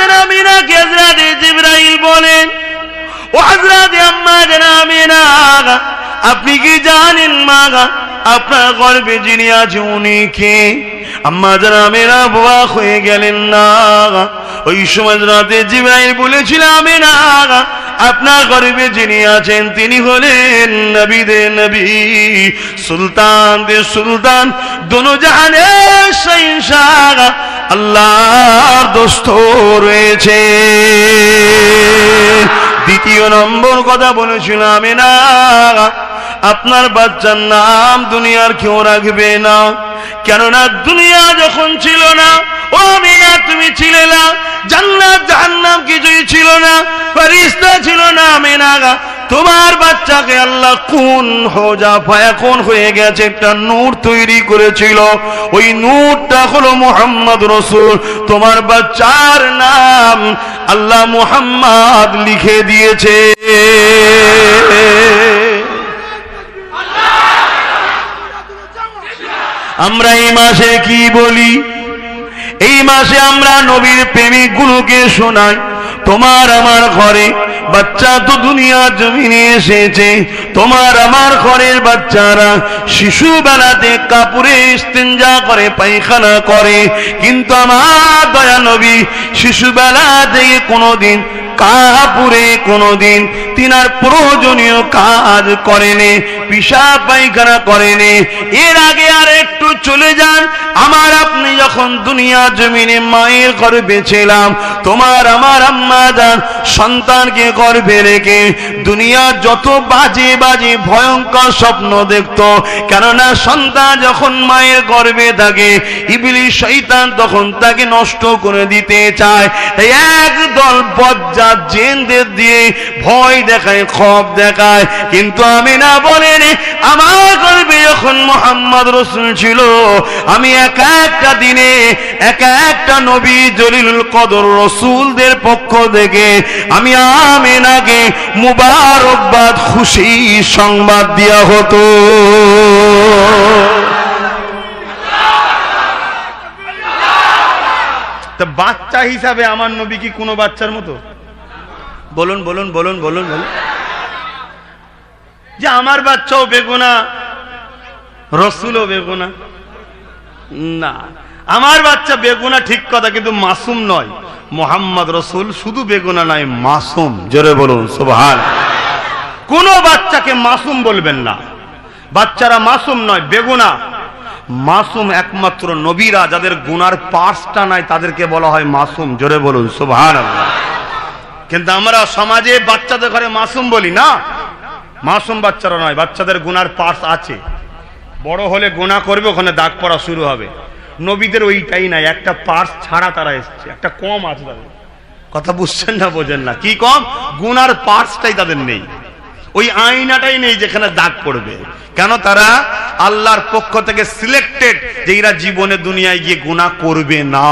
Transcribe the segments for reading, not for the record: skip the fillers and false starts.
জান আমিনাকে হযরত জিবরাইল বলেন, ও হযরত আম্মা জান আমিনা, আপনি কি জানেন মা আপনার গর্ভে যিনি আছে উনি কে? আম্মা জান আমিনা অবাক হয়ে গেলেন। না, ওই সময় হযরত জিবরাইল বলেছিল, আমিনা আপনার গর্ভে যিনি আছেন তিনি হলেন নবীদের নবী, সুলতানদের সুলতান, দোনো জাহানের শাহনশাহ, আল্লাহর দোস্ত রয়েছে। দ্বিতীয় নম্বর কথা বলেছিল, আমিনা আপনার বাচ্চার নাম দুনিয়ার কেউ রাখবে না, কেননা দুনিয়া যখন ছিল না, ও আমিনা তুমি ছিলে না, জান্নাত জাহান্নাম কিছুই ছিল না, ফেরেশতা ছিল না। আমিনা তোমার বাচ্চাকে আল্লাহ কুন হোজা ফায়াকুন হয়ে গেছে একটা নূর তৈরি করেছিল, ওই নূরটা হলো মুহাম্মদ রাসূল। তোমার বাচ্চার নাম আল্লাহ মুহাম্মদ লিখে দিয়েছে। আমরা এই মাসে কি বলি? এই মাসে আমরা নবীর প্রেমিক গুলোকে শোনাই, তোমার আমার ঘরে বাচ্চা তো দুনিয়া জমিনে এসেছে, তোমার আমার ঘরের বাচ্চারা শিশু বেলাতে কাপড়ে ইস্তেঞ্জা করে, পায়খানা করে, কিন্তু আমার দয়া নবী শিশু বেলা থেকে কোনোদিন কাপুরে কোনোদিন তিনার প্রয়োজনীয় কাজ করেনি, পিশাব পায়খানা করেনি। এর আগে আর একটু চলে যান, আমার আপনি যখন দুনিয়া জমিনে মায়ের গর্ভে ছিলাম, তোমার আমার আম্মা জান সন্তানকে গর্ভে রেখে দুনিয়া যত বাজে বাজে ভয়ঙ্কর স্বপ্ন দেখত, কেননা সন্তান যখন মায়ের গর্ভে থাকে ইবলিস শয়তান তখন তাকে নষ্ট করে দিতে চায়, একদল বজ্জাত জিনদের দিয়ে ভয় দেখায়, খব দেখায়। কিন্তু আমিনা বলেন, আমার গর্ভে যখন মুহাম্মদ রাসূল ছিল, আমি এক একটা দিনে এক একটা নবী জলিলুল কদর রাসূলদের পক্ষ থেকে আমি আমিনাকে মুবারকবাদ খুশি সংবাদ দেয়া হতো। তা বাচ্চা হিসাবে আমার নবী কি কোনো বাচ্চার মতো? বলুন বলুন বলুন বলুন বলুন। যে আমার বাচ্চাও বেগুনা, রসুলও বেগুনা? না, আমার বাচ্চা বেগুনা ঠিক কথা, কিন্তু মাসুম নয়। মুহাম্মদ রসুল শুধু বেগুনা নয়, মাসুম। জোরে বলুন সুবহান। কোন বাচ্চাকে মাসুম বলবেন না, বাচ্চারা মাসুম নয়, বেগুনা। মাসুম একমাত্র নবীরা, যাদের গুনার পার্সটা নাই তাদেরকে বলা হয় মাসুম। জোরে বলুন সুবহানাল্লাহ। কিন্তু আমরা সমাজে বাচ্চাদের ঘরে মাসুম বলি না, মাসুম বাচ্চারা নয়, বাচ্চাদের গুনার পার্স আছে, বড় হলে গুনাহ করবে, ওখানে দাগ পড়া শুরু হবে। নবীদের ওইটাই নাই, একটা পার্স ছাড়া তারা এসছে, একটা কম আছে তাদের। কথা বুঝছেন না বোঝেন না? কি কম? গুনার পার্সটাই তাদের নেই, ওই আয়নাটাই নেই যেখানে দাগ পড়বে। কেন? তারা আল্লাহর পক্ষ থেকে সিলেক্টেড যে এরা জীবনে দুনিয়ায় গিয়ে গুনাহ করবে না।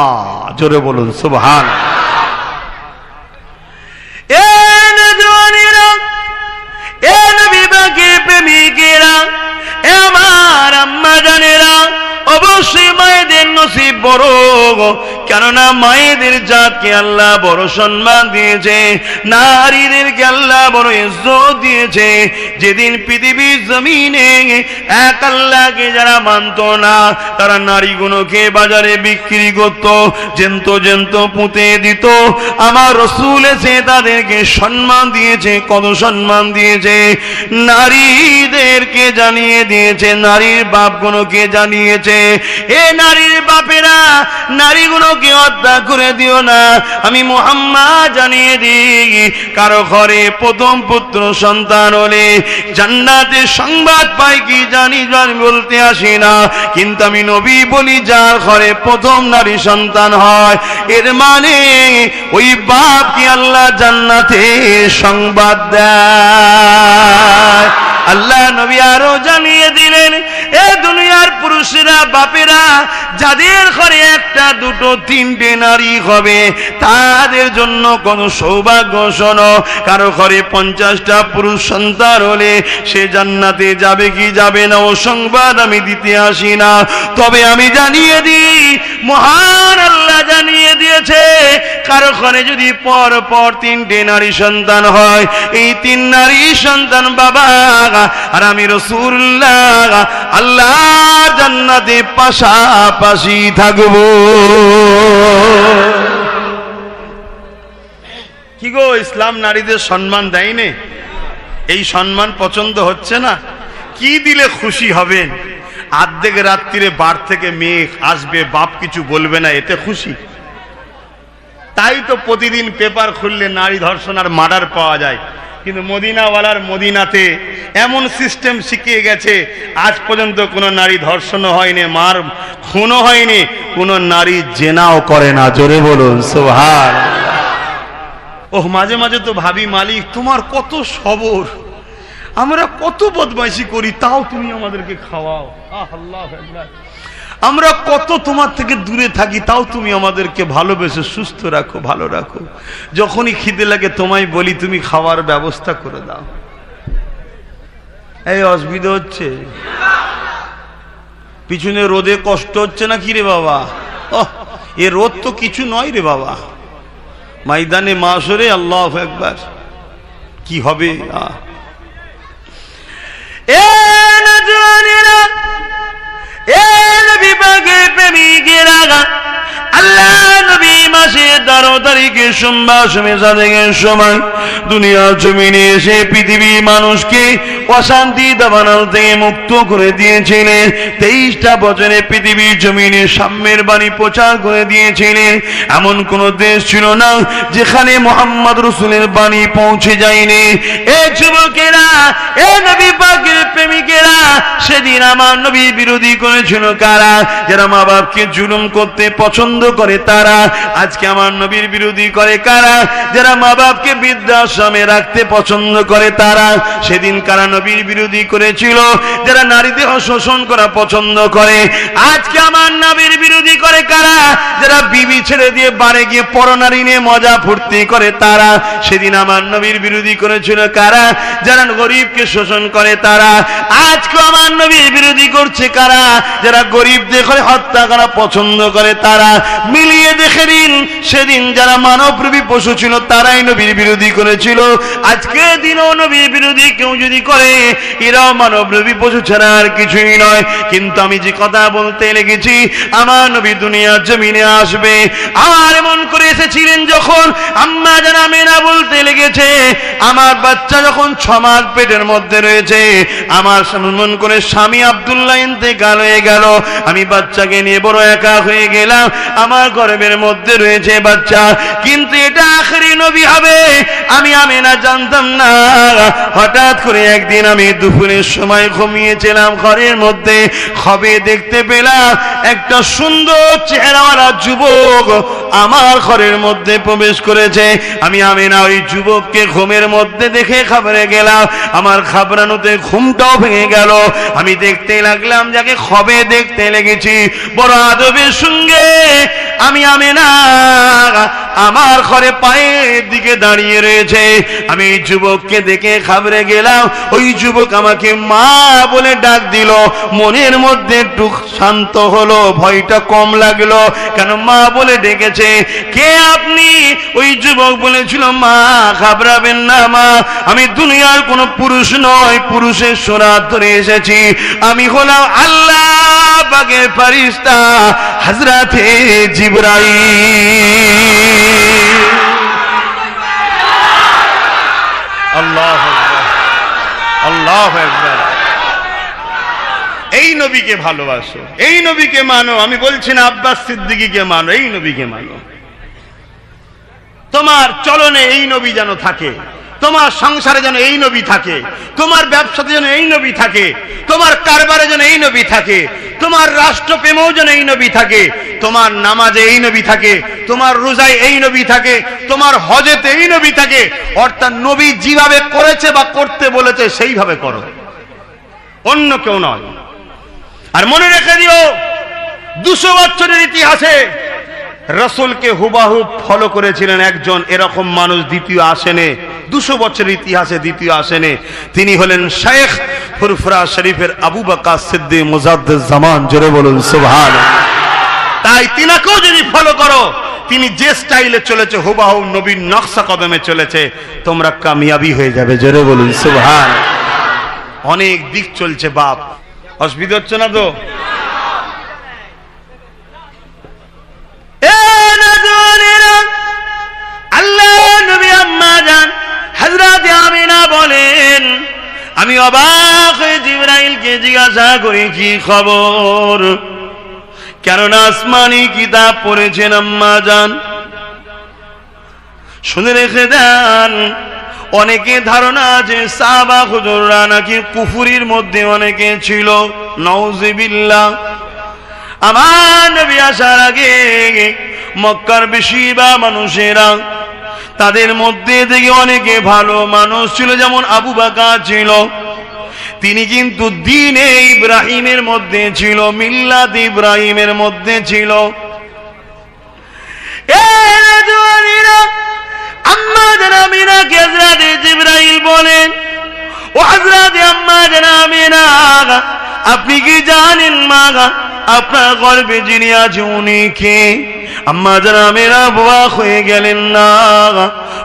জোরে বলুন সুবহান। আমার আম্মা জানেরা, অবশ্যই মায়েদের নসিব বড়, কেননা মায়েদের জাতকে আল্লাহ বড় সম্মান দিয়েছে, নারীদেরকে আল্লাহ বড় ইজ্জত দিয়েছে। যেদিন পৃথিবীর জমিনে এক আল্লাহকে যারা মানত না, তারা নারীগুলোকে বাজারে বিক্রি করত, জেন্ত জেন্ত পুঁতে দিত। আমার রাসূল এসে তাদেরকে সম্মান দিয়েছে, কত সম্মান দিয়েছে। নারীদেরকে জানিয়ে দিয়েছে, নারীর বাপগুলোকে জানিয়েছে, এ নারীর বাপেরা নারীগুলোকে হত্যা করে দিও না। আমি মুহাম্মদ জানিয়ে দিই, কারো ঘরে প্রথম পুত্র সন্তান হলে জান্নাতের সংবাদ পাই কি জানি বলতে আসি না, কিন্তু আমি নবী বলি যার ঘরে প্রথম নারী সন্তান হয়, এর মানে ওই বাপকে আল্লাহ জান্নাতে সংবাদ দেয়। আল্লাহ নবী আরো জানিয়ে দিলেন, এ দুনিয়ার পুরুষরা বাপেরা যাদের ঘরে একটা দুটো তিনটে নারী হবে তাদের জন্য কোন সৌভাগ্য। শোনো, কারো ঘরে 50টা পুরুষ সন্তান হলে সে জান্নাতে যাবে কি যাবে না ও সংবাদ আমি দিতে আসি না, তবে আমি জানিয়ে দিই, মহান আল্লাহ জানিয়ে দিয়েছে কারো ঘরে যদি পর পর 3টে নারী সন্তান হয়, এই 3 নারী সন্তান বাবা আর আমি রাসূলুল্লাহ আল্লাহর জান্নাতে পাশাপাশি থাকবো। কি গো, ইসলাম নারীদের সম্মান দেয়নি? এই সম্মান পছন্দ হচ্ছে না? কি দিলে খুশি হবেন? আর্ধেক রাত্রিরে বার থেকে মেয়ে আসবে, বাপ কিছু বলবে না, এতে খুশি? তাই তো প্রতিদিন পেপার খুললে নারী ধর্ষণ আর মার্ডার পাওয়া যায়। কিন্তু মদিনাওয়ালার মদিনাতে এমন সিস্টেম শিখিয়ে গেছে, আজ পর্যন্ত কোনো নারী ধর্ষণও হয়নি, মার খুনও হয়নি, কোনো নারী জেনাও করে না। জোরে বলুন সুবহানাল্লাহ। ওহ, মাঝে মাঝে তো ভাবি, মালিক তোমার কত সবর, আমরা কত বদমাইশি করি তাও তুমি আমাদেরকে খাওয়াও। আল্লাহু আকবার। আমরা কত তোমার থেকে দূরে থাকি তাও তুমি আমাদেরকে ভালোবেসে সুস্থ রাখো, ভালো রাখো। যখনই খিদে লাগে তোমায় বলি তুমি খাওয়ার ব্যবস্থা করে দাও। এই অসুবিধা হচ্ছে? পিছনে রোদে কষ্ট হচ্ছে না কি রে বাবা? এ রোদ তো কিছু নয় রে বাবা, ময়দানে মাশরে আল্লাহু আকবার কি হবে। এ নজওয়ানেরা, এ নবী পাকের প্রেমিকেরা, আল্লাহ নবী মাসে 13 তারিখে সোমবার সমেজাদের সময় দুনিয়ার জমিনে এসে পৃথিবীর মানুষকে অশান্তি দাবানল থেকে মুক্ত করে দিয়েছিলেন। 23টা বছরে পৃথিবীর জমিনে সাম্যের বাণী প্রচার করে দিয়েছিলেন। এমন কোন দেশ ছিল না যেখানে মুহাম্মদ রাসূলের বাণী পৌঁছে যায়নি। এ যুবকেরা, এ নবী পাকের প্রেমিকেরা, সেদিন আমার নবীর বিরোধী করেছিল কারা? যারা মা বাপকে জুলুম করতে পছন্দ করে তারা। আজকে আমার নবীর বিরোধী করে কারা? যারা মা বাপকে বৃদ্ধাশ্রমে রাখতে পছন্দ করে তারা। সেদিন কারা নবীর বিরোধী করেছিল? যারা নারীদের শোষণ করা পছন্দ করে। আজকে আমার নবীর বিরোধী করে কারা? যারা বিবি ছেড়ে দিয়ে বাড়ি গিয়ে পরনারী নিয়ে মজা ফুর্তি করে তারা। সেদিন আমার নবীর বিরোধী করেছিল কারা? যারা গরিবকে শোষণ করে তারা। আজকে আমার নবীর বিরোধী করছে কারা? যারা গরিবদের করে হত্যা করা পছন্দ করে তারা। মিলিয়ে দেখে দিন, সেদিন যারা মানবরূপী পশু ছিল তারাই নবীর বিরোধী করেছিল। আজকে দিনও নবীর বিরোধী কেউ যদি করে, এরাও মানবরূপী পশু ছাড়া আর কিছুই নয়। কিন্তু আমি যে কথা বলতে লেগেছি, আমার নবী দুনিয়ার জমিনে আসবে। আর এমন করে এসেছিলেন যখন আম্মা জান আমেনা বলতে লেগেছে, আমার বাচ্চা যখন 6 মাস পেটের মধ্যে রয়েছে, আমার মন করে স্বামী আব্দুল্লাহ ইন্তেকাল হয়ে গেল, আমি বাচ্চাকে নিয়ে বড় একা হয়ে গেলাম, আমার গর্ভের মধ্যে রয়েছে বাচ্চা। কিন্তু এটা আখেরি নবী হবে আমি আমেনা জানতাম না। হঠাৎ করে একদিন আমি দুপুরের সময় ঘুমিয়েছিলাম, ঘরের মধ্যে খবে দেখতে পেলাম একটা সুন্দর চেহারাওয়ালা যুবক আমার ঘরের মধ্যে প্রবেশ করেছে। আমি আমেনা ওই যুবককে ঘুমের মধ্যে দেখে ঘাবড়ে গেলাম, আমার ঘাবড়ানোতে ঘুমটাও ভেঙে গেল। আমি দেখতে লাগলাম, যাকে খবে দেখতে লেগেছি বড় আদবের সঙ্গে আমি আমেনা আমার ঘরে পায়ের দিকে দাঁড়িয়ে রয়েছে। আমি যুবককে দেখে ঘাবড়ে গেলাম। ওই যুবক আমাকে মা বলে ডাক দিল। মনের মধ্যে একটু শান্ত হলো, ভয়টা কম লাগলো, কেন মা বলে ডেকেছে। কে আপনি? ওই যুবক বলেছিল, মা ঘাবড়াবেন না মা, আমি দুনিয়ার কোনো পুরুষ নয়, পুরুষের সুরাত ধরে এসেছি। আমি হলাম আল্লাহ পাকের ফেরেশতা হযরতে জিবরাইল। আল্লাহু আকবার, আল্লাহু আকবার। এই নবীকে ভালোবাসো, এই নবীকে মানো। আমি বলছি না আব্বাস সিদ্দিকীকে মানো, এই নবীকে মানো। তোমার চলনে এই নবী যেন থাকে, তোমার সংসারে যেন এই নবী থাকে, তোমার ব্যবসাতে যেন এই নবী থাকে, তোমার কারবারে যেন এই নবী থাকে, তোমার রাষ্ট্রপ্রেমেও যেন এই নবী থাকে, তোমার নামাজে এই নবী থাকে, তোমার রোজায় এই নবী থাকে, তোমার হজেতে এই নবী থাকে। অর্থাৎ নবী যেভাবে করেছে বা করতে বলেছে সেইভাবে করো, অন্য কেউ নয়। আর মনে রেখে দিও, 200 বছরের ইতিহাসে রাসূলকে হুবাহু ফলো করেছিলেন একজন, এরকম মানুষ দ্বিতীয় আসেনে। 200 বছরের ইতিহাসে দ্বিতীয় আসেনে। তিনি হলেন শেখ ফুরফুরা শরীফের আবু বকর সিদ্দিক মুজাদ্দিদ জামান। জোরে বলুন সুবহানাল্লাহ। তাই তিনাকেও যদি ফলো করো, তিনি যে স্টাইলে চলেছে হুবাহু নবীর নকশা কদমে চলেছে, তোমরা কামিয়াবি হয়ে যাবে। জোরে বলুন সুবহান। অনেক দিক চলছে বাপ, অসুবিধা হচ্ছে না তো? আল্লাহ নবী আম্মা জান হযরত আমিনা বলেন, আমি অবাক হয়ে জিবরাইলকে জিজ্ঞাসা করি কি খবর, কেননা আসমানি কিতাব পড়েছেন আম্মা জান। শুনে রেখে দেন, অনেকে ধারণা আছে সাহাবা হুজুররা নাকি কুফরির মধ্যে অনেকে ছিল, নাউযুবিল্লাহ। আমার নবী আসার আগে মক্কার বেশিরভাগ মানুষেরা, তাদের মধ্যে থেকে অনেকে ভালো মানুষ ছিল, যেমন আবু বকর ছিল, তিনি কিন্তু দ্বীনে ইব্রাহিমের মধ্যে ছিল, মিল্লাত ইব্রাহিমের মধ্যে ছিল। আম্মা জান আমিনাকে হযরত জিবরাইল বলেন, ও হযরত আম্মা জান আমিনা, আপনি কি জানেন মা আপনার গর্ভে যিনি আছে উনি কে? আম্মা জান আমিনা অবাক হয়ে গেলেন। না,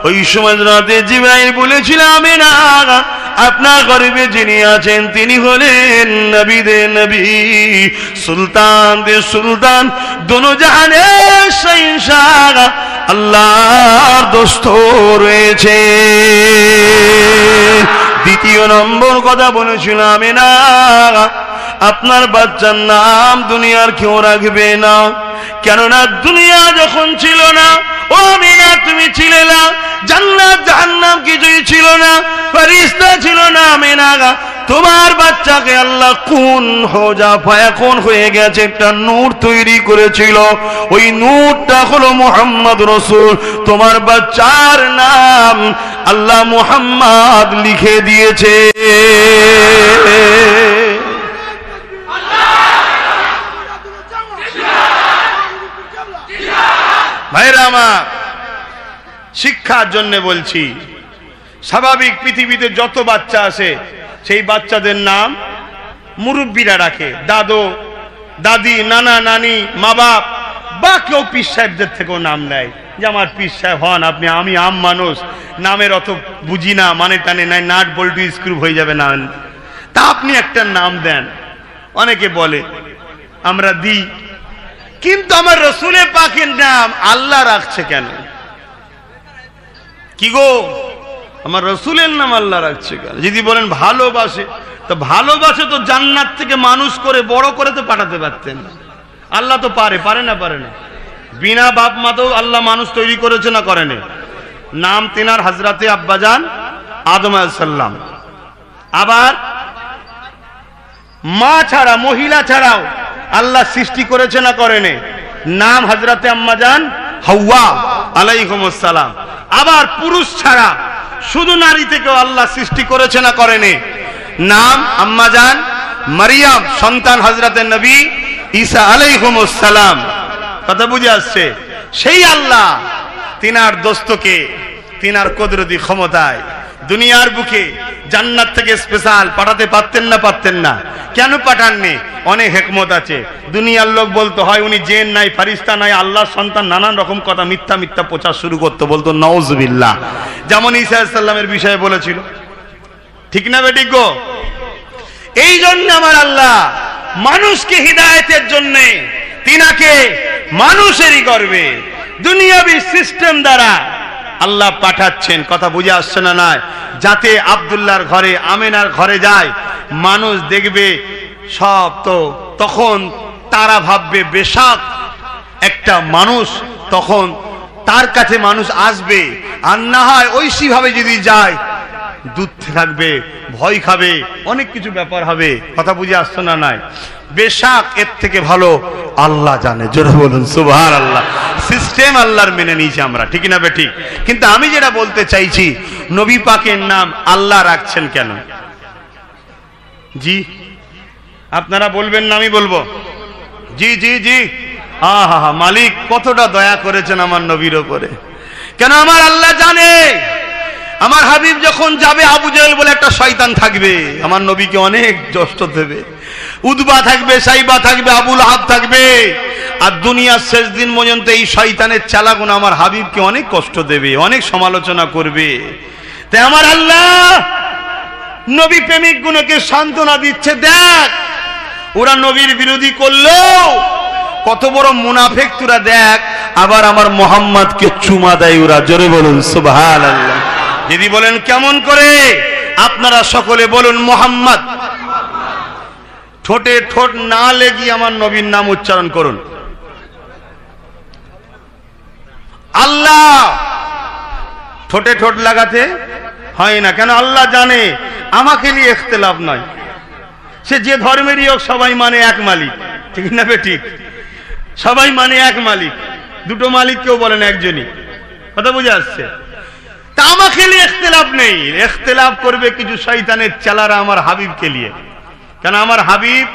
ওই সময় হযরত জিবরাইল বলেছিল, আমিনা আপনার গর্ভে যিনি আছেন তিনি হলেন নবীদের নবী, সুলতানদের সুলতান, দোনো জাহানের শাহনশাহ, আল্লাহর দোস্ত রয়েছে। দ্বিতীয় নম্বর কথা বলেছিল, আমিনা আপনার বাচ্চার নাম দুনিয়ার কেউ রাখবে না, কেননা দুনিয়া যখন ছিল না, ও আমিনা তুমি ছিলে না, জান্নাত জাহান্নাম কিছুই ছিল না, ফেরেশতা ছিল না। আমিনা তোমার বাচ্চাকে আল্লাহ কুন হোজা ফায়াকুন হয়ে গেছে একটা নূর তৈরি করেছিল, ওই নূরটা হলো মুহাম্মদ রাসূল। তোমার বাচ্চার নাম আল্লাহ মুহাম্মদ লিখে দিয়েছে। ভাইরা আমার, শিক্ষার জন্য বলছি, স্বাভাবিক পৃথিবীতে যত বাচ্চা আছে সেই বাচ্চাদের নাম মুরব্বীরা রাখে, দাদু দাদি, নানা নানি, মা বাপ, বা কেউ পীর সাহেবদের থেকেও নাম নেয় যে আমার পীর সাহেব হন আপনি। আমি আম মানুষ, নামের অত বুঝি না, মানে টানে নাই, নাট বল্টু স্ক্রু হয়ে যাবে না, তা আপনি একটা নাম দেন। অনেকে বলে আমরা দিই, কিন্তু আমার রসুলের পাকের নাম আল্লাহ রাখছে কেন? কি গো, আমার রসুলের নাম আল্লাহ রাখছে কেন? যদি বলেন ভালোবাসে, তো ভালোবাসে তো জান্নাত থেকে মানুষ করে বড় করে তো পাঠাতে পারতেন। আল্লাহ তো পারে, পারে না? পারে না। বিনা বাপ মাতেও আল্লাহ মানুষ তৈরি করেছে না করেনি? নাম তেনার হযরতে আব্বাজান আদম আলাইহিস সালাম। আবার মা ছাড়া, মহিলা ছাড়াও আল্লাহ সৃষ্টি করেছে না করেনি? নাম হযরতে আম্মাজান হাওয়া আলাইহিমুস সালাম। আবার পুরুষ ছাড়া শুধু নারী থেকেও আল্লাহ সৃষ্টি করেছে না করেনি? নাম আম্মাজান মারিয়াম, সন্তান হযরতে নবী ঈসা আলাইহিমুস সালাম। কথা বুঝে আসছে? সেই আল্লাহ তিনার দোস্তকে তিনার কুদরতি ক্ষমতায় দুনিয়ার বুকে জান্নাত থেকে স্পেশাল পাঠাতে পারতেন না? পারতেন না। কেন পাঠাননি? অনেক হিকমত আছে। দুনিয়ার লোক বলতো হয় উনি জিন নাই, ফেরেশতা নাই, আল্লাহর সন্তান, নানান রকম কথা মিথ্যা মিথ্যা প্রচার শুরু করতে, বলতো নাউজুবিল্লাহ। যেমন ঈসা আলাইহিস সালামের বিষয়ে বলেছিল, ঠিক না বেঠিক গো? এই জন্য আমার আল্লাহ মানুষকে হিদায়াতের জন্য তিনাকে মানুষেরই গর্বে দুনিয়াবি সিস্টেম দ্বারা আল্লাহ পাঠাচ্ছেন। কথা বুঝে আসছে না? নয়, যাতে আব্দুল্লাহর ঘরে, আমিনার ঘরে যায়, মানুষ দেখবে সব, তো তখন তারা ভাববে বেশাক একটা মানুষ, তখন তার কাছে মানুষ আসবে। আর না হয় ঐশী ভাবে যদি যায়, দুধ থাকবে, ভয় খাবে, অনেক কিছু ব্যাপার হবে। কথা বুঝে আসছে না? নয়, বেশাক এর থেকে ভালো আল্লাহ জানে। জোরে বলুন সুবহানাল্লাহ। সিস্টেম আল্লাহর মেনে নিয়েছি আমরা, ঠিক না বেঠিক? কিন্তু আমি যেটা বলতে চাইছি, নবী পাকের নাম আল্লাহ রাখছেন কেন? জি, আপনারা বলবেন না আমি বলবো? জি জি জি। আহা, মালিক কতটা দয়া করেছেন আমার নবীর ওপরে। কেন? আমার আল্লাহ জানে আমার হাবিব যখন যাবে, আবু জেহেল বলে একটা শয়তান থাকবে, আমার নবীকে অনেক কষ্ট দেবে। উদবা থাকবে, সাইবা থাকবে, আবুল আহাব থাকবে, আর দুনিয়ার শেষ দিন পর্যন্ত এই শয়তানের চালাগুলো আমার হাবিবকে অনেক কষ্ট দেবে, অনেক সমালোচনা করবে। তাই আমার আল্লাহ নবী প্রেমিক গুলোকে সান্ত্বনা দিচ্ছে, দেখ ওরা নবীর বিরোধী করলো, কত বড় মুনাফিক তোরা দেখ, আবার আমার মোহাম্মদকে চুমা দেয় ওরা। জোরে বলুন সুবহানাল্লাহ। যদি বলেন কেমন করে, আপনারা সকলে বলুন মোহাম্মদ। ঠোঁটে ঠোঁট না লেগে আমার নবীর নাম উচ্চারণ করুন। আল্লাহ ঠোঁটে ঠোঁট লাগাতে হয় না, কেন আল্লাহ জানে আমাকে নিয়ে ইখতিলাফ নয়, সে যে ধর্মেরই হোক সবাই মানে এক মালিক, ঠিক না ঠিক? সবাই মানে এক মালিক, দুটো মালিক কেউ বলেন একজনই, কথা বুঝে আসছে? তা আমাকে নিয়ে ইখতিলাফ নেই, ইখতিলাফ করবে কিছু শয়তানের চালারা আমার হাবিবকে নিয়ে। কেন আমার হাবিব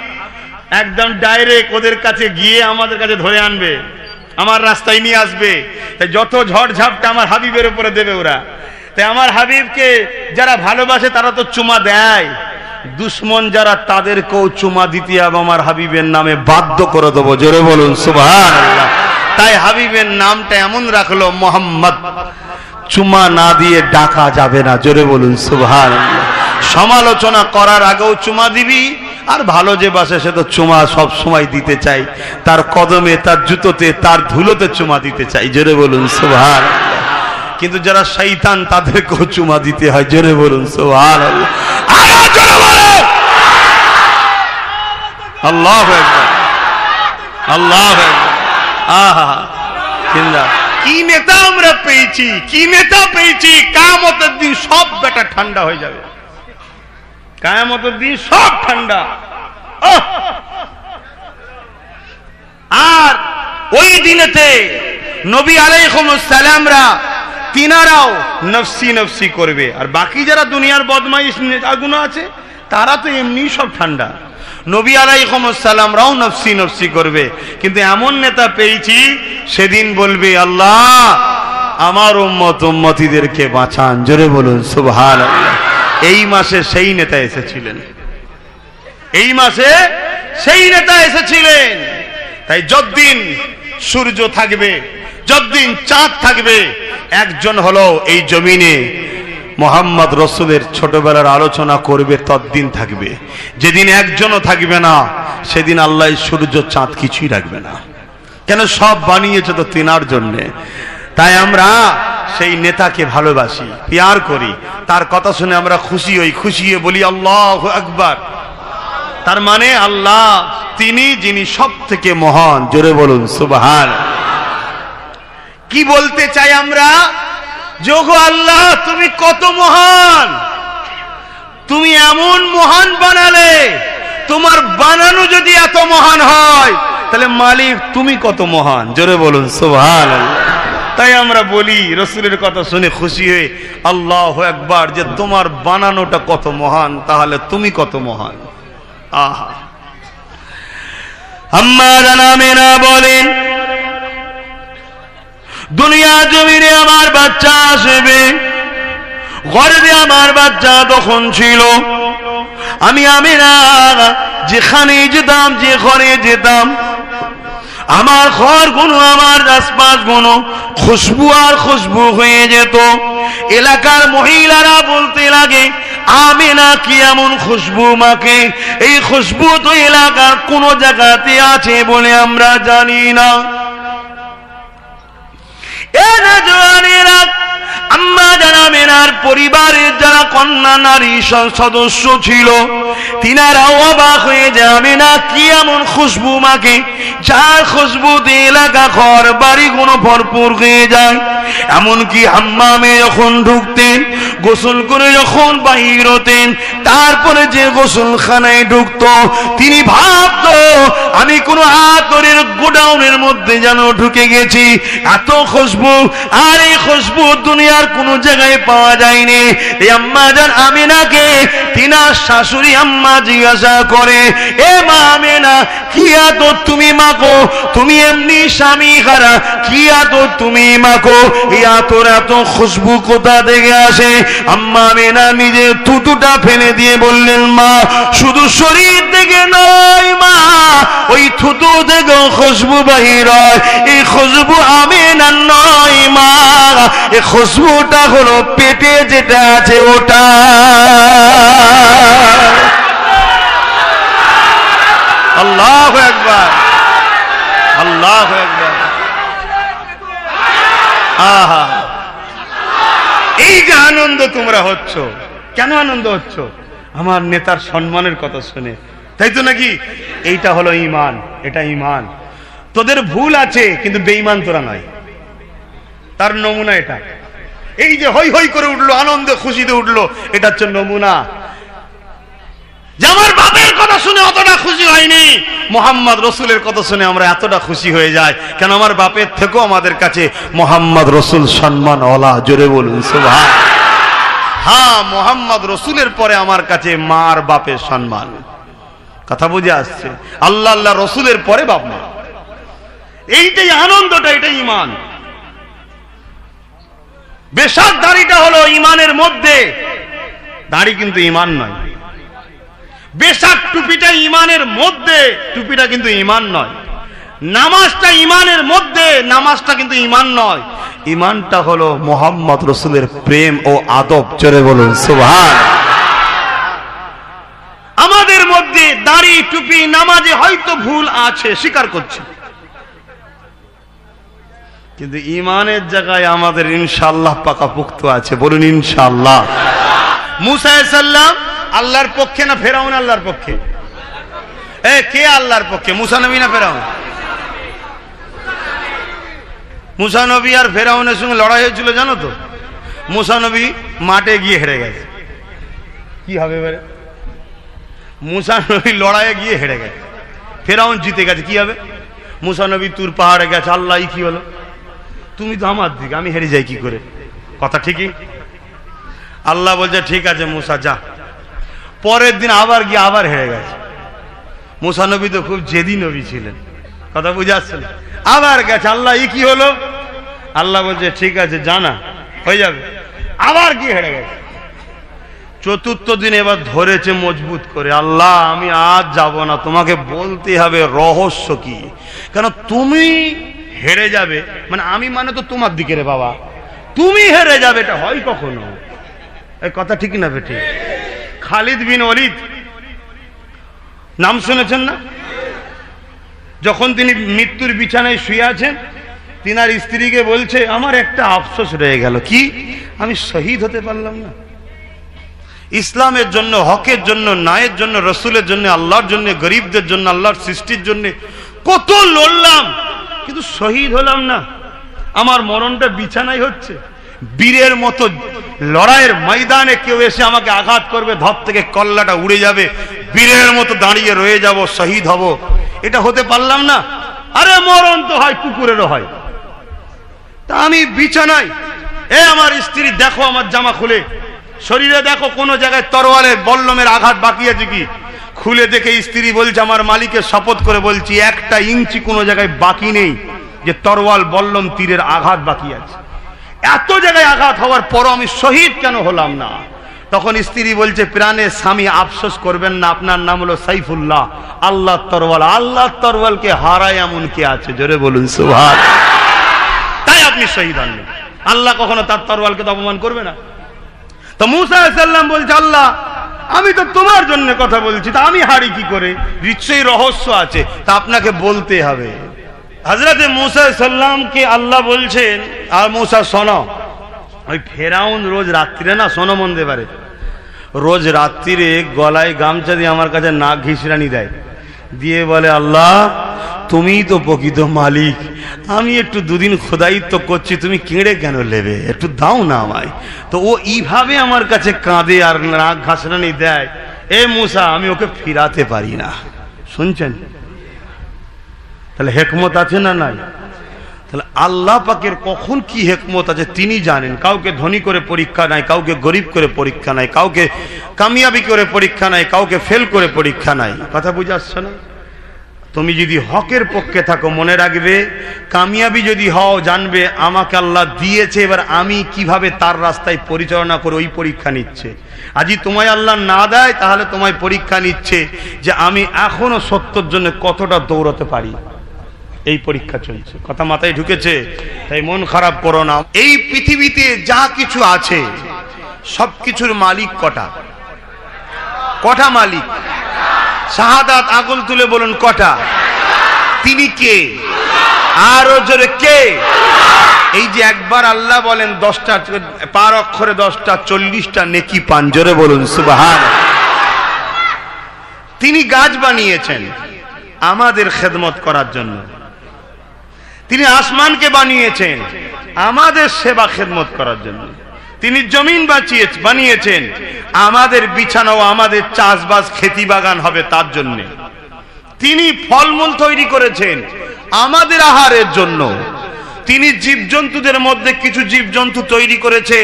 একদম ডাইরেক্ট ওদের কাছে গিয়ে আমাদের কাছে ধরে আনবে, আমার রাস্তায় নিয়ে আসবে। তাই যত ঝড় ঝাপটা আমার হাবিবের উপরে দেবে ওরা। তাই আমার হাবিবকে যারা ভালোবাসে তারা তো চুমা দেয়, দুশ্মন যারা তাদেরকেও চুমা দিতে হবে আমার হাবিবের নামে বাধ্য করে দেবো। জোরে বলুন সুবহানাল্লাহ। তাই হাবিবের নামটা এমন রাখলো মোহাম্মদ, চুমা না দিয়ে ডাকা যাবে না। জোরে বলুন সুবহানাল্লাহ। সমালোচনা করার আগেও চুমা দিবি, আর ভালো যে বাসে সে তো চুমা সব সময় দিতে চাই, তার কদমে, তার জুতোতে, তার ধুলোতে চুমা দিতে চাই। জোরে বলুন সুবহানাল্লাহ। কিন্তু যারা শয়তান তাদেরকেও চুমা দিতে হয়। জোরে বলুন সুবহানাল্লাহ। আরো জোরে বলুন আল্লাহু আকবার, আল্লাহু আকবার। আহা কিন্দা কি নেতা আমরা পেয়েছি, কি নেতা পেয়েছি! কিয়ামতের দিন সব বেটা ঠান্ডা হয়ে যাবে, কিয়ামতের দিন সব ঠান্ডা। আর ওই দিনেতে নবী আলাইহিস সালামরা তিনারাও নফসি নফসি করবে, আর বাকি যারা দুনিয়ার বদমাইশ আগুন আছে তারা তো এমনি সব ঠান্ডা। নবী আলাইহিস সালামরাও নফসি নফসি করবে, কিন্তু এমন নেতা পেয়েছি সেদিন বলবে আল্লাহ আমার উম্মত উম্মতিদেরকে বাঁচান। জোরে বলুন সুবহানাল্লাহ। এই মাসে সেই নেতা এসেছিলেন, এই মাসে সেই নেতা এসেছিলেন। তাই যতদিন সূর্য থাকবে, যতদিন চাঁদ থাকবে, একজন হলো এই জমিনে মোহাম্মদ রসুলের ছোটবেলার আলোচনা করবে, ততদিন থাকবে। যেদিন একজনও থাকবে না সেদিন আল্লাহ সূর্য চাঁদ কিছুই রাখবে না। কেন? সব বানিয়েছে তো তিনার জন্যে। তাই আমরা সেই নেতাকে ভালোবাসি, প্যার করি, তার কথা শুনে আমরা খুশি হই, খুশি হয়ে বলি আল্লাহু আকবার। তার মানে আল্লাহ তিনি যিনি সব থেকে মহান। জোরে বলুন সুবহানাল্লাহ। কি বলতে চাই আমরা? যোগো আল্লাহ তুমি কত মহান, তুমি এমন মহান বানালে, তোমার বানানো যদি এত মহান হয় তাহলে মালিক তুমি কত মহান। জোরে বলুন সুবহানাল্লাহ। তাই আমরা বলি রসুলের কথা শুনে খুশি হয়ে আল্লাহু আকবার, যে তোমার বানানোটা কত মহান, তাহলে তুমি কত মহান। আহা, আম্মা জানামেনা বলেন দুনিয়া জমিনে আমার বাচ্চা আসবে, গর্ভে আমার বাচ্চা তখন ছিল, আমি আমিনা যেখানে যেতাম, যে ঘরে যেতাম, আমার ঘরগুলো, আমার আশপাশগুলো খুশবু আর খুশবু হয়ে যেত। এলাকার মহিলারা বলতে লাগে আমিনা কি এমন খুশবু মাকে, এই খুশবু তো এলাকার কোন জায়গাতে আছে বলে আমরা জানি না। আম্মা জানা মেনার পরিবারের যারা কন্যা নারী সদস্য ছিল তিনারাও অবাক হয়ে যায়, আমিনা কি এমন খুশবু মাকে যার খুশবুতে এলাকা ঘর বাড়িগুলো ভরপুর হয়ে যায়। এমনকি হাম্মামে যখন ঢুকতেন, গোসল করে যখন বাহির হতেন, তারপরে যে গোসলখানায় ঢুকত তিনি ভাবত আমি কোন আতরের গোডাউনের মধ্যে যেন ঢুকে গেছি, এত খুশবু। আর এই খুশবু দুনিয়ার কোন জায়গায় পাওয়া যায়নি। এই আম্মা জান আমিনাকে তিনার শাশুড়ি আম্মা জিজ্ঞাসা করে, এ মা আমিনা কি এত তুমি মাখো, তুমি এমনি স্বামী হারা, কি এত তুমি মাখো, এই আতর এত খুশবু কোথা থেকে আসে? আম্মা আমিনা নিজে থুতুটা ফেলে দিয়ে বললেন, মা শুধু শরীর থেকে নয় মা, ওই থুতু থেকে খুশবু বাহির হয়। এই খুশবু আমিনার নয় মা, এই খুশবুটা হলো পেটে যেটা আছে ওটা। আল্লাহু আকবার, আল্লাহু আকবার। আহা, এই যে আনন্দ তোমরা হচ্ছ, কেন আনন্দ হচ্ছ? আমার নেতার সম্মানের কথা শুনে, তাই তো নাকি? এইটা হলো ঈমান, এটা ঈমান। তোদের ভুল আছে কিন্তু বেঈমান তোরা নয়, তার নমুনা এটা। এই যে হই হই করে উঠলো, আনন্দে খুশিতে উঠলো, এটা হচ্ছে নমুনা। যে আমার বাপের কথা শুনে অতটা খুশি হয়নি, মুহাম্মদ রসুলের কথা শুনে আমরা এতটা খুশি হয়ে যাই কেন? আমার বাপের থেকেও আমাদের কাছে মুহাম্মদ রসুল সম্মান ওয়ালা। জোরে বলুন সুবহান। হ্যাঁ, মুহাম্মদ রসুলের পরে আমার কাছে মার বাপের সম্মান। কথা বুঝে আসছে? আল্লাহ আল্লাহ রসুলের পরে বাপ মা, এইটাই আনন্দটা, এটাই ঈমান। বেশাক দাড়িটা হলো ঈমানের মধ্যে, দাড়ি কিন্তু ঈমান নয়। বেশাক টুপিটা ঈমানের মধ্যে, টুপিটা কিন্তু ঈমান নয়। নামাজটা ঈমানের মধ্যে, নামাজটা কিন্তু ঈমান নয়। ঈমানটা হলো মুহাম্মদ রাসূলের প্রেম ও আদব। জোরে বলুন সুবহান। আমাদের মধ্যে দাড়ি টুপি নামাজে হয়তো ভুল আছে, স্বীকার করছি, কিন্তু ঈমানের জায়গায় আমাদের ইনশাআল্লাহ পাকাপোক্ত আছে। বলুন ইনশাআল্লাহ। মুসা আলাইহিস সালাম আল্লাহর পক্ষে না ফেরাউন আল্লাহর পক্ষে? কে আল্লাহর পক্ষে, মুসা নবী না ফেরাউন? মুসা নবী আর ফেরাউনের সঙ্গে লড়াই হয়েছিল জানো তো? মুসা নবী মাঠে গিয়ে হেরে গেছে। কি হবে এবারে? মুসা নবী লড়াইয়ে গিয়ে হেরে গেছে, ফেরাউন জিতে গেছে। কি হবে? মুসা নবী তুর পাহাড়ে গেছে, আল্লাহ কি হলো? তুমি তো আমার দিকে, আমি হেরে যাই কি করে? কথা ঠিকই। আল্লাহ বলছে ঠিক আছে মুসা যা। পরের দিন আবার গিয়ে আবার হেরে গেছে। মুসা নবী তো খুব জেদি নবী ছিলেন, কথা বুঝে আসছে না? আবার গেছে, আল্লাহ কি হলো? আল্লাহ বলছে ঠিক আছে জানা হয়ে যাবে। আবার গিয়ে হেরে গেছে। চতুর্থ দিন এবার ধরেছে মজবুত করে, আল্লাহ আমি আজ যাব না, তোমাকে বলতে হবে রহস্য কি। কেন তুমি হেরে যাবে মানে আমি মানে তো তোমার দিকে রে বাবা, তুমি হেরে যাবে এটা হয় কখনো? এই কথা ঠিক না বেঠি? খালিদ বিন ওয়ালিদ নাম শুনেছেন না? যখন তিনি মৃত্যুর বিছানায় শুয়ে আছেন, তিনার স্ত্রীকে বলছে আমার একটা আফসোস রয়ে গেল, কি? আমি শহীদ হতে পারলাম না। ইসলামের জন্য, হকের জন্য, ন্যায়ের জন্য, রসুলের জন্য, আল্লাহর জন্য, গরিবদের জন্য, আল্লাহর সৃষ্টির জন্য কত লড়লাম, কিন্তু শহীদ হলাম না। আমার মরণটা বিছানায় হচ্ছে। বীরের মতো লড়াইয়ের ময়দানে কেউ এসে আমাকে আঘাত করবে, ধর থেকে কল্লাটা উড়ে যাবে, বীরের মতো দাঁড়িয়ে রয়ে যাব, শহীদ হব, এটা হতে পারলাম না। আরে মরণ তো হয়, কুকুরেরও হয়। তা আমি বিছানায়, আমার স্ত্রী দেখো আমার জামা খুলে, শরীরে দেখো কোনো জায়গায় তরোয়ালের বল্লমের আঘাত বাকি আছে কি? খুলে দেখে স্ত্রী বলছে আমার মালিকের শপথ করে বলছি একটা ইঞ্চি কোনো জায়গায় বাকি নেই যে তরোয়াল বল্লম তীরের আঘাত বাকি আছে। এত জায়গায় আঘাত হওয়ার পরও আমি শহীদ কেন হলাম না? তখন স্ত্রী বলছে প্রাণের স্বামী আফসোস করবেন না, আপনার নাম হলো সাইফুল্লাহ, আল্লাহর তরোয়াল। আল্লাহর তরোয়ালকে হারায় এমন কে আছে? জোরে বলুন সুবহান। তাই আপনি শহীদ হননি। আল্লাহ কখনো তার তরোয়ালকে তো অপমান করবে না। তো মুসা আলাইহিস সালাম বলছে আল্লাহ আমি তো তোমার জন্য কথা বলছি, তা আমি হারি কি করে? নিশ্চয়ই রহস্য আছে, তা আপনাকে বলতে হবে। হযরতে মুসা আলাইহিস সালামকে আল্লাহ বলছেন, আর মুসা শোনো, ওই ফেরাউন রোজ রাত্রিরে না, শোনো মন দিয়ে পারে, রোজ রাত্রিরে গলায় গামছা দিয়ে আমার কাছে নাক ঘিসরানি দেয়, দিয়ে বলে আল্লাহ তুমি তো প্রকৃত মালিক, আমি একটু দুদিন খোদাইত্ব করছি, তুমি কেড়ে কেন নেবে? একটু দাও না আমায়। তো ও এইভাবে আমার কাছে কাঁদে আর নাক ঘাসরানি দেয়। এ মুসা আমি ওকে ফিরাতে পারি না। শুনছেন? তাহলে হেকমত আছে না নাই? তাহলে আল্লাহ পাকের কখন কি হেকমত আছে তিনি জানেন। কাউকে ধনী করে পরীক্ষা নাই, কাউকে গরিব করে পরীক্ষা নাই, কাউকে কামিয়াবি করে পরীক্ষা নাই, কাউকে ফেল করে পরীক্ষা নাই। কথা বুঝে আসছে না? তুমি যদি হকের পক্ষে থাকো মনে রাখবে, কামিয়াবি যদি হও জানবে আমাকে আল্লাহ দিয়েছে, এবার আমি কিভাবে তার রাস্তায় পরিচালনা করে ওই পরীক্ষা নিচ্ছে। আজই তোমায় আল্লাহ না দেয় তাহলে তোমায় পরীক্ষা নিচ্ছে যে আমি এখনো সত্যর জন্য কতটা দৌড়াতে পারি, এই পরীক্ষা চলছে। কথা মাথায় ঢুকেছে? তাই মন খারাপ করো না। এই পৃথিবীতে যা কিছু আছে সবকিছুর মালিক কটা? কটা মালিক? শাহাদাত আগুন তুলে বলুন কটা? তিনি কে? আরো জোরে কে? এই যে একবার আল্লাহ বলেন 10টা, পার অক্ষরে 10টা, 40টা নেকি পান। জোরে বলুন সুবহানাল্লাহ। তিনি গাছ বানিয়েছেন আমাদের খেদমত করার জন্য, তিনি আসমানকে বানিয়েছেন আমাদের সেবা খেদমত করার জন্য, তিনি জমিন বানিয়েছেন আমাদের বিছানা ও আমাদের চাষবাস খেতি বাগান হবে তার জন্য, তিনি ফলমূল তৈরি করেছেন আমাদের আহারের জন্য, তিনি জীবজন্তুদের মধ্যে কিছু জীবজন্তু তৈরি করেছে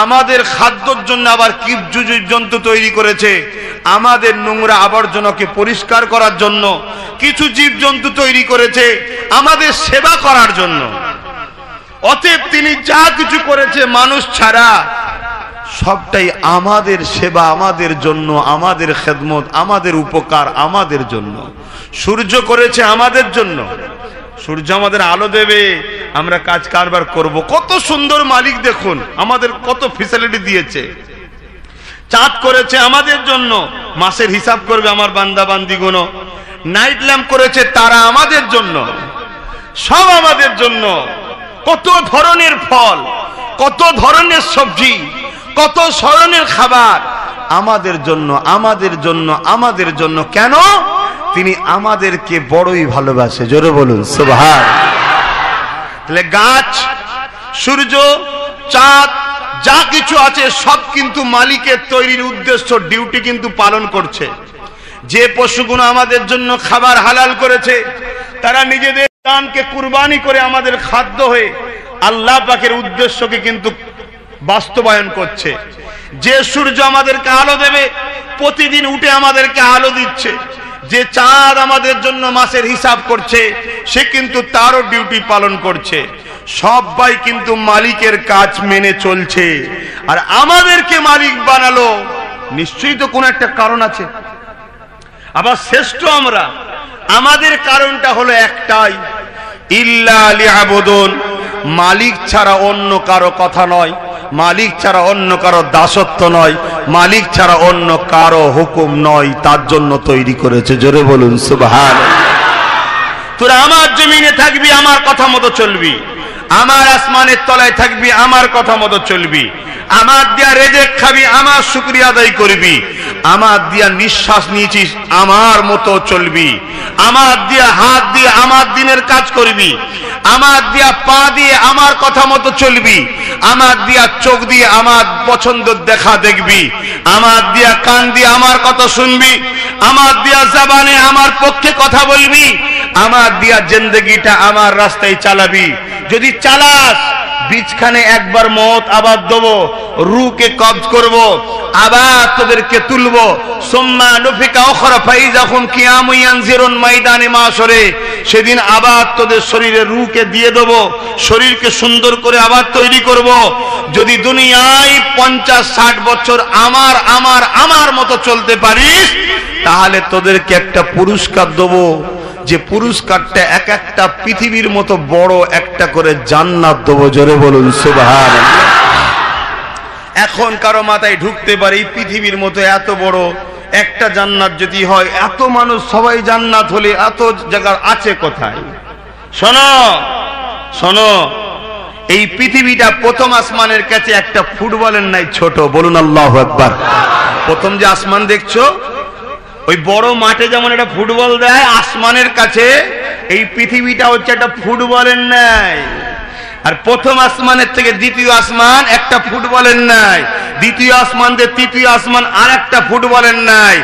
আমাদের খাদ্যের জন্য, আবার কিছু জীবজন্তু তৈরি করেছে আমাদের নোংরা আবর্জনাকে পরিষ্কার করার জন্য, কিছু জীবজন্তু তৈরি করেছে আমাদের সেবা করার জন্য। অতএব তিনি যা কিছু করেছে মানুষ ছাড়া সবটাই আমাদের সেবা, আমাদের জন্য, আমাদের খেদমত, আমাদের উপকার, আমাদের জন্য। সূর্য করেছে আমাদের জন্য, সূর্য আমাদের আলো দেবে, আমরা কাজ কারবার করব। কত সুন্দর মালিক দেখুন, আমাদের কত ফ্যাসিলিটি দিয়েছে। চাঁদ করেছে আমাদের জন্য, মাসের হিসাব করবে আমার বান্দা বান্দিগুলো। নাইট ল্যাম্প করেছে তারা আমাদের জন্য, সব আমাদের জন্য। কত ধরনের ফল, কত ধরনের সবজি, কত ধরনের খাবার আমাদের জন্য, আমাদের জন্য, আমাদের জন্য। কেন? তিনি আমাদেরকে বড়ই ভালোবাসে। জোরে বলুন সুবহানাল্লাহ। তাহলে গাছ, সূর্য, চাঁদ যা কিছু আছে সব কিন্তু মালিকের তৈরির উদ্দেশ্য, ডিউটি কিন্তু পালন করছে। যে পশুগুলো আমাদের জন্য খাবার হালাল করেছে তারা নিজেদের জানকে কুরবানি করে আমাদের খাদ্য হয়ে আল্লাহ পাকের উদ্দেশ্যকে কিন্তু বাস্তবায়ন করছে। যে সূর্য আমাদেরকে আলো দেবে, প্রতিদিন উঠে আমাদেরকে আলো দিচ্ছে। যে চাঁদ আমাদের জন্য মাসের হিসাব করছে, সে কিন্তু তারও ডিউটি পালন করছে। সবাই কিন্তু মালিকের কাজ মেনে চলছে। আর আমাদেরকে মালিক বানালো, নিশ্চয়ই তো কোনো একটা কারণ আছে। আবার শ্রেষ্ঠ আমরা, আমাদের কারণটা হলো একটাই, ইল্লা লিয়াবুদুন, মালিক ছাড়া অন্য কারো কথা নয়, মালিক ছাড়া অন্য কারো দাসত্ব নয়, মালিক ছাড়া অন্য কারো হুকুম নয়, তার জন্য তৈরি করেছে। জোরে বলুন সুবহানাল্লাহ। তোরা আমার জমিনে থাকবি, আমার কথা মতো চলবি, আমার আসমানের তলায় থাকবি, আমার কথা মতো চলবি, আমার দিয়া রেজেক খাবি, আমার শুকরিয়া আদায় করবি, আমার দিয়া নিঃশ্বাস নিয়েছিস, আমার মতো চলবি, আমার দিয়া হাত দিয়ে আমার দিনের কাজ করবি, আমার দিয়া পা দিয়ে আমার কথা মতো চলবি, আমার দিয়া চোখ দিয়ে আমার পছন্দ দেখা দেখবি, আমার দিয়া কান দিয়ে আমার কথা শুনবি, আমার দিয়া জবানে আমার পক্ষে কথা বলবি, আমার দিয়া জিন্দেগিটা আমার রাস্তায় চালাবি। যদি চালাস, বীজখানে একবার মত আবার দেবো, রুকে কবজ করব, আবার তোদেরকে তুলবো, সুম্মা নুফিকা উখরা ফাইজাহুম কিয়ামু ইয়ানজিরুন ময়দানে মাশরে, সেদিন আবার তোদের শরীরে রুকে দিয়ে দেবো, শরীরকে সুন্দর করে আবার তৈরি করব। যদি দুনিয়ায় 50-60 বছর আমার আমার আমার মতো চলতে পারিস, তাহলে তোদেরকে একটা পুরস্কার দেবো, যে পুরস্কারটা এক একটা পৃথিবীর মতো বড় একটা করে জান্নাত দেবো। জোরে বলুন সুবহানাল্লাহ। এখন কারো মাথায় ঢুকতে পারে এই পৃথিবীর মতো এত বড় একটা জান্নাত যদি হয়, এত মানুষ সবাই জান্নাত হলে এত জায়গা আছে কোথায়? শোনো শোনো, এই পৃথিবীটা প্রথম আসমানের কাছে একটা ফুটবলের নাই ছোট। বলুন আল্লাহু আকবার। প্রথম যে আসমান দেখছো, ওই বড় মাঠে যেমন একটা ফুটবল দেয়, আসমানের কাছে এই পৃথিবীটা হচ্ছে একটা ফুটবলের ন্যায়। আর প্রথম আসমানের থেকে দ্বিতীয় আসমান একটা ফুটবলের ন্যায়, দ্বিতীয় আসমান থেকে তৃতীয় আসমান আর একটা ফুটবলের ন্যায়।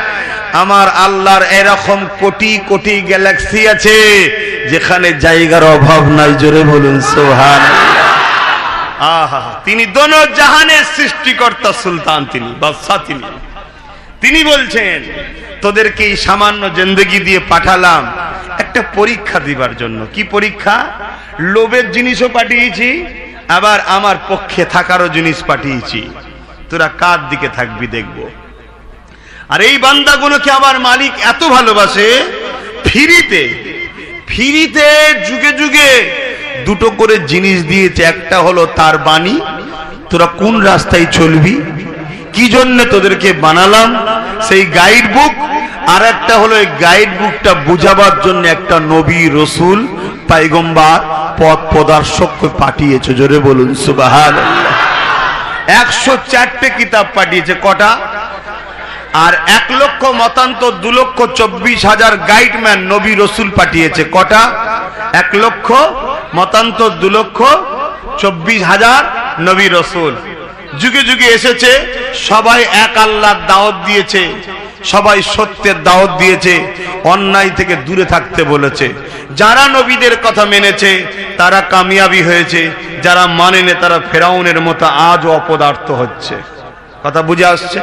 আমার আল্লাহর এরকম কোটি কোটি গ্যালাক্সি আছে যেখানে জায়গার অভাব নাই। জোরে বলুন সুবহানাল্লাহ। আহা, তিনি দোনো জাহানের সৃষ্টিকর্তা, সুলতান তিনি, বাদশা তিনি। তিনি বলছেন তোদেরকে এই সামান্য জিন্দেগি দিয়ে পাঠালাম একটা পরীক্ষা দিবার জন্য। কি পরীক্ষা? লোভের জিনিসও পাঠিয়েছি, আবার আমার পক্ষে থাকারও জিনিস পাঠিয়েছি, তোরা কার দিকে থাকবি দেখব। আর এই বান্দাগুলোকে আমার মালিক এত ভালোবাসে, ফ্রিতে ফ্রিতে যুগে যুগে দুটো করে জিনিস দিয়েছে। একটা হলো তার বাণী, তোরা কোন রাস্তায় চলবি, কি জন্য তোদেরকে বানালাম সেই গাইড বুক। আর একটা হলো এই গাইড বুকটা বুঝাবার জন্য একটা নবী, রসুল, পয়গম্বর, পথ প্রদর্শক পাঠিয়েছে। জোরে বলুন সুবহানাল্লাহ। 104টে কিতাব পাঠিয়েছে। কটা? আর 1 লক্ষ মতান্তর 2,24,000 গাইডম্যান নবী রসুল পাঠিয়েছে। কটা? 1 লক্ষ মতান্তর 2,24,000 নবী রসুল যুগে যুগে এসেছে। সবাই এক আল্লাহর দাওয়াত দিয়েছে, সবাই সত্যের দাওয়াত দিয়েছে, অন্যায় থেকে দূরে থাকতে বলেছে। যারা নবীদের কথা মেনেছে তারা কামিয়াবি হয়েছে, যারা মানেনি তারা ফেরাউনের মতো আজও অপদার্থ হচ্ছে। কথা বুঝে আসছে?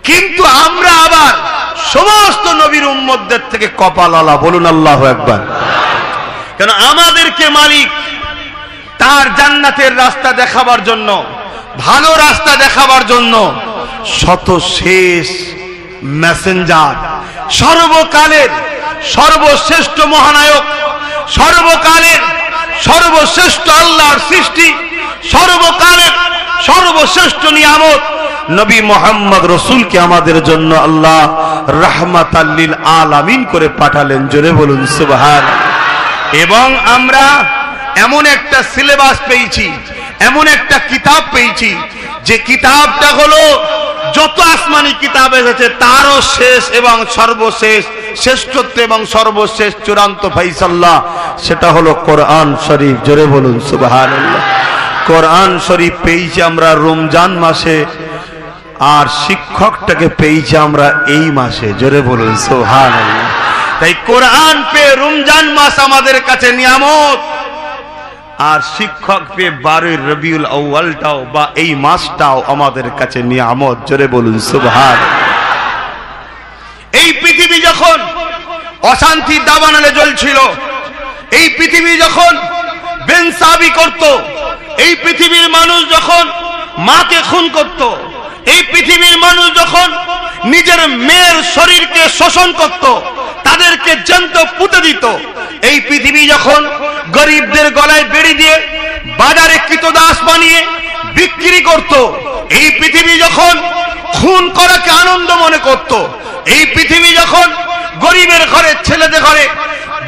কিন্তু আমরা আবার সমস্ত নবীর উম্মতদের থেকে কপালওয়ালা। বলুন আল্লাহু আকবার। কেন? আমাদেরকে মালিক তার জান্নাতের রাস্তা দেখাবার জন্য, ভালো রাস্তা দেখাবার জন্য শতশেষ মেসেঞ্জার, সর্বকালের সর্বশ্রেষ্ঠ মহানায়ক, সর্বকালের সর্বশ্রেষ্ঠ আল্লাহর সৃষ্টি, সর্বকালের সর্বশ্রেষ্ঠ নিয়ামত নবী মোহাম্মদ রসুলকে আমাদের জন্য আল্লাহ রাহমাতাল লিল আলামিন করে পাঠালেন। জোরে বলুন সুবহানাল্লাহ। এবং আমরা এমন একটা সিলেবাস পেয়েছি, এমন একটা কিতাব পেয়েছি, যে কিতাবটা হলো যত আসমানি কিতাব এসেছে তারও শেষ এবং সর্বশেষ শ্রেষ্ঠত্ব এবং সর্বশেষ চূড়ান্ত ফাইসাল্লাহ, সেটা হলো কোরআন শরীফ। জোরে বলুন সুবহানাল্লাহ। কোরআন শরীফ পেয়েছি আমরা রমজান মাসে, আর শিক্ষকটাকে পেয়েছি আমরা এই মাসে। জোরে বলুন সুবহানাল্লাহ। তাই কোরআন পেয়ে রমজান মাস আমাদের কাছে নিয়ামত, আর শিক্ষক পেয়ে 12 রবিউল আউয়ালটাও বা এই মাসটাও আমাদের কাছে নিয়ামত। জোরে বলুন সুবহানাল্লাহ। এই পৃথিবী যখন অশান্তির দাবানলে জ্বলছিল, এই পৃথিবী যখন বেনসাবি করত, এই পৃথিবীর মানুষ যখন মাকে খুন করত, এই পৃথিবীর মানুষ যখন নিজের মেয়ের শরীরকে শোষণ করত, তাদেরকে জ্যান্ত পুঁতে দিত, এই পৃথিবী যখন গরিবদের গলায় বেড়ি দিয়ে বাজারে কৃতদাস বানিয়ে বিক্রি করত, এই পৃথিবী যখন খুন করাকে আনন্দ মনে করত, এই পৃথিবী যখন গরিবের ঘরে ছেলেদের ঘরে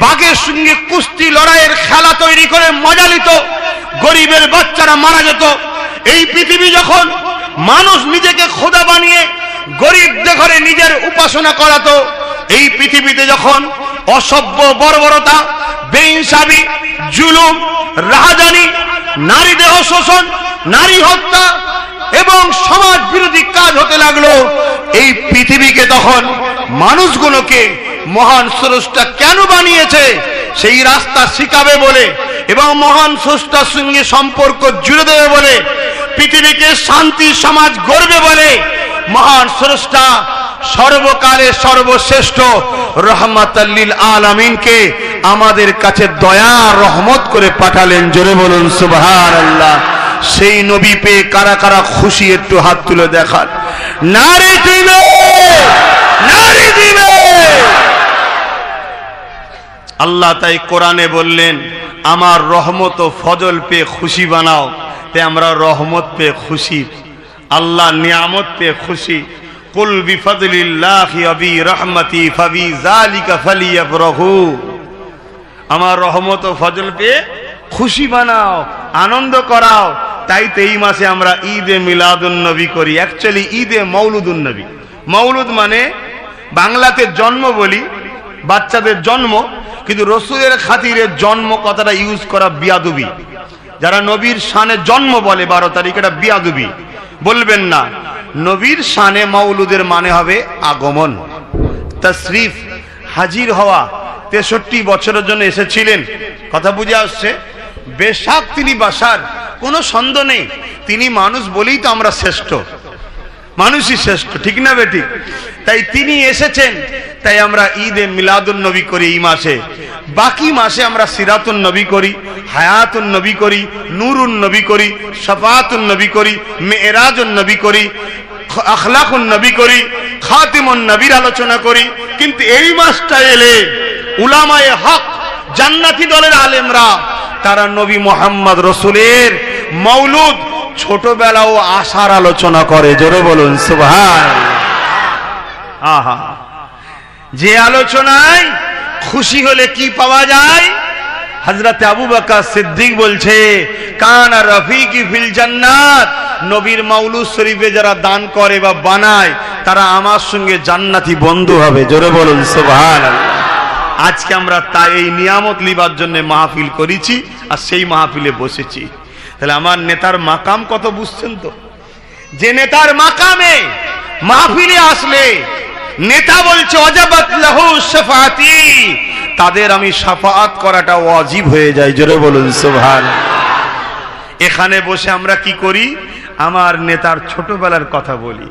বাঘের সঙ্গে কুস্তি লড়াইয়ের খেলা তৈরি করে মজা নিত, গরিবের বাচ্চারা মারা যেত, এই পৃথিবী যখন মানুষ নিজেকে খোদা বানিয়ে গরিবদের ঘরে নিজের উপাসনা করাতো, এই পৃথিবীতে যখন অসভ্য বর্বরতা, বেইনসাফি, জুলুম, রাহাজানি, নারী দেহ শোষণ, নারী হত্যা এবং সমাজ বিরোধী কাজ হতে লাগলো, এই পৃথিবীকে তখন মানুষগুলোকে মহান স্রষ্টা কেন বানিয়েছে সেই রাস্তা শিখাবে বলে এবং মহান স্রষ্টার সঙ্গে সম্পর্ক জুড়ে দেবে বলে, পৃথিবীকে শান্তি সমাজ গড়বে বলে মহান স্রষ্টা সর্বকালে সর্বশ্রেষ্ঠ রহমাতাল লিল আলামিনকে আমাদের কাছে দয়া রহমত করে পাঠালেন। জোরে বলুন সুবহানাল্লাহ। সেই নবী পেয়ে কারা কারা খুশি একটু হাত তুলে দেখান। নারী দিবে, নারী দিবে। আল্লাহ তাই কোরআনে বললেন আমার রহমত ও ফজল পেয়ে খুশি বানাও। তাই আমরা রহমত পেয়ে খুশি, আল্লাহ নিয়ামত পেয়ে খুশি। কুল বিফাদলিল্লাহি ওয়া বিরহমাতি ফাবিযালিকা ফালিয়াফরাহু। আমার রহমত ও ফজল পেয়ে খুশি বানাও, আনন্দ করাও। তাই তো এই মাসে আমরা ঈদে মিলাদুন নবী করি, অ্যাকচুয়ালি ঈদে মৌলুদুন নবী। মৌলুদ মানে বাংলাতে জন্ম বলি, বাচ্চাদের জন্ম, কিন্তু রসুলের খাতিরে জন্ম কথাটা ইউজ করা বিয়াদবি। যারা নবীর শানে জন্ম বলে 12 তারিখ, এটা বিয়াদবি, বলবেন না। নবীর শানে মৌলুদের মানে হবে আগমন, তশরিফ, হাজির হওয়া। 63 বছরের জন্য এসেছিলেন। কথা বুঝে আসছে? বেশাক তিনি বাশার, কোনো সন্দেহ নেই, তিনি মানুষ বলেই তো আমরা শ্রেষ্ঠ। মানুষই শ্রেষ্ঠ, ঠিক না বেটি? তাই তিনি এসেছেন, তাই আমরা ঈদে মিলাদুন নবী করি এই মাসে। বাকি মাসে আমরা সিরাতুন নবী করি, হায়াতুন নবী করি, নূরুন নবী করি, শাফাআতুন নবী করি, মেরাজুন নবী করি, আখলাকুন নবী করি, খাতিমুন নবীর আলোচনা করি। কিন্তু এই মাসটা এলে উলামায়ে হক, জান্নাতি দলের আলেমরা, তারা নবী মুহাম্মদ রাসূলের মৌলুদ ছোটবেলা ও আশার আলোচনা করে। জোরে বলুন সুবহানাল্লাহ। আহা, যে আলোচনায় খুশি হলে কি পাওয়া যায়? হযরত আবু বকর সিদ্দিক বলছে, কানা রফিকি ফিল জান্নাত, নবীর মাউলুদ শরীফে যারা দান করে বা বানায় তারা আমার সঙ্গে জান্নাতি বন্ধু হবে। জোরে বলুন সুবহানাল্লাহ। আজকে আমরা তাই এই নিয়ামত লিবার জন্য মাহফিল করেছি আর সেই মাহফিলে বসেছি। তাহলে আমার নেতার মাকাম কত বুঝছেন তো? যে নেতার মাকামে মাহফিলে আসলে নেতা বলছে ওয়াজাবাত লাহু শাফাআতি, তাদের আমি শাফাআত করাটা ওয়াজিব হয়ে যায়। জোরে বলুন সুবহানাল্লাহ। এখানে বসে আমরা কি করি? আমার নেতার ছোটবেলার কথা বলি,